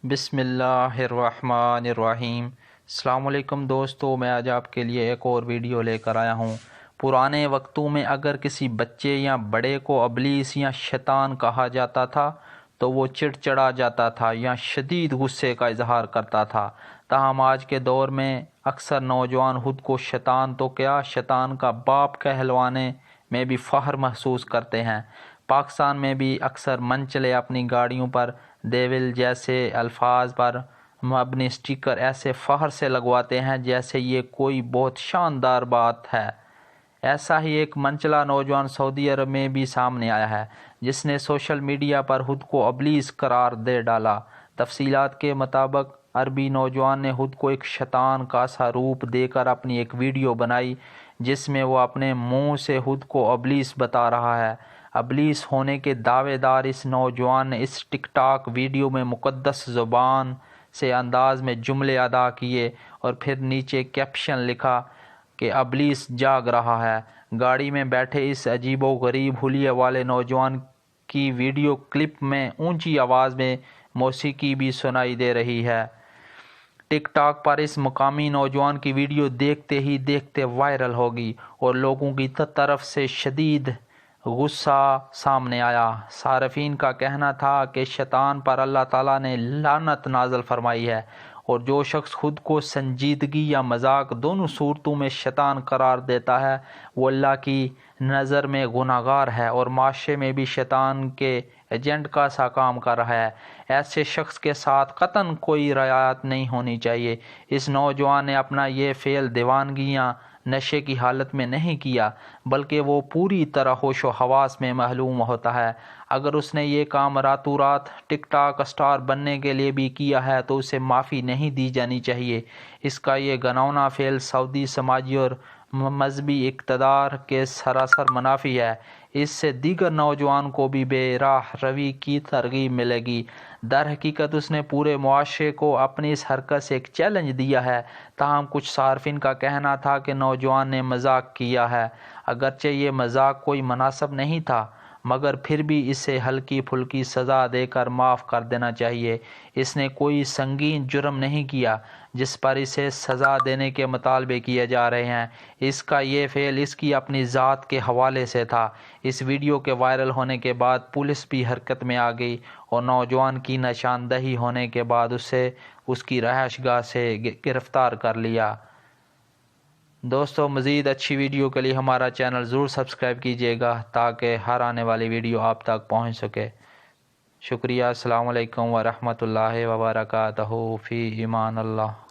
بسم اللہ الرحمن الرحیم۔ السلام علیکم دوستو، میں آج آپ کے لیے ایک اور ویڈیو لے کر آیا ہوں۔ پرانے وقتوں میں اگر کسی بچے یا بڑے کو ابلیس یا شیطان کہا جاتا تھا تو وہ چڑچڑا جاتا تھا یا شدید غصے کا اظہار کرتا تھا۔ تاہم آج کے دور میں اکثر نوجوان خود کو شیطان تو کیا، شیطان کا باپ کہلوانے میں بھی فخر محسوس کرتے ہیں۔ پاکستان میں بھی اکثر منچلے اپنی گاڑیوں پر دیول جیسے الفاظ پر مبنی سٹیکر ایسے فخر سے لگواتے ہیں جیسے یہ کوئی بہت شاندار بات ہے۔ ایسا ہی ایک منچلا نوجوان سعودی عرب میں بھی سامنے آیا ہے جس نے سوشل میڈیا پر خود کو ابلیس قرار دے ڈالا۔ تفصیلات کے مطابق عربی نوجوان نے خود کو ایک شیطان کا سا روپ دے کر اپنی ایک ویڈیو بنائی جس میں وہ اپنے منہ سے خود کو ابلیس بتا رہا ہے۔ ابلیس ہونے کے دعوے دار اس نوجوان نے اس ٹک ٹاک ویڈیو میں مقدس زبان سے انداز میں جملے ادا کیے اور پھر نیچے کیپشن لکھا کہ ابلیس جاگ رہا ہے۔ گاڑی میں بیٹھے اس عجیب و غریب حلیے والے نوجوان کی ویڈیو کلپ میں اونچی آواز میں موسیقی بھی سنائی دے رہی ہے۔ ٹک ٹاک پر اس مقامی نوجوان کی ویڈیو دیکھتے ہی دیکھتے وائرل ہوگی اور لوگوں کی طرف سے شدید غصہ سامنے آیا۔ صارفین کا کہنا تھا کہ شیطان پر اللہ تعالیٰ نے لعنت نازل فرمائی ہے اور جو شخص خود کو سنجیدگی یا مذاق دونوں صورتوں میں شیطان قرار دیتا ہے وہ اللہ کی نظر میں گناہ گار ہے اور معاشرے میں بھی شیطان کے ایجنٹ کا سا کام کر رہا ہے۔ ایسے شخص کے ساتھ قطعاً کوئی رعایت نہیں ہونی چاہیے۔ اس نوجوان نے اپنا یہ فعل دیوانگی یا نشے کی حالت میں نہیں کیا بلکہ وہ پوری طرح ہوش و حواس میں معلوم ہوتا ہے۔ اگر اس نے یہ کام راتوں رات ٹک ٹاک اسٹار بننے کے لیے بھی کیا ہے تو اسے معافی نہیں دی جانی چاہیے۔ اس کا یہ گھناؤنا فعل سعودی سماجی اور مذہبی اقتدار کے سراسر منافی ہے۔ اس سے دیگر نوجوان کو بھی بے راہ روی کی ترغیب ملے گی۔ در حقیقت اس نے پورے معاشرے کو اپنی اس حرکت سے ایک چیلنج دیا ہے۔ تاہم کچھ صارفین کا کہنا تھا کہ نوجوان نے مذاق کیا ہے۔ اگرچہ یہ مذاق کوئی مناسب نہیں تھا مگر پھر بھی اسے ہلکی پھلکی سزا دے کر معاف کر دینا چاہیے۔ اس نے کوئی سنگین جرم نہیں کیا جس پر اسے سزا دینے کے مطالبے کیے جا رہے ہیں۔ اس کا یہ فعل اس کی اپنی ذات کے حوالے سے تھا۔ اس ویڈیو کے وائرل ہونے کے بعد پولیس بھی حرکت میں آ گئی اور نوجوان کی نشاندہی ہونے کے بعد اسے اس کی رہائش گاہ سے گرفتار کر لیا۔ دوستو، مزید اچھی ویڈیو کے لیے ہمارا چینل ضرور سبسکرائب کیجیے گا تاکہ ہر آنے والی ویڈیو آپ تک پہنچ سکے۔ شکریہ۔ السلام علیکم ورحمۃ اللہ وبرکاتہ۔ فی امان اللہ۔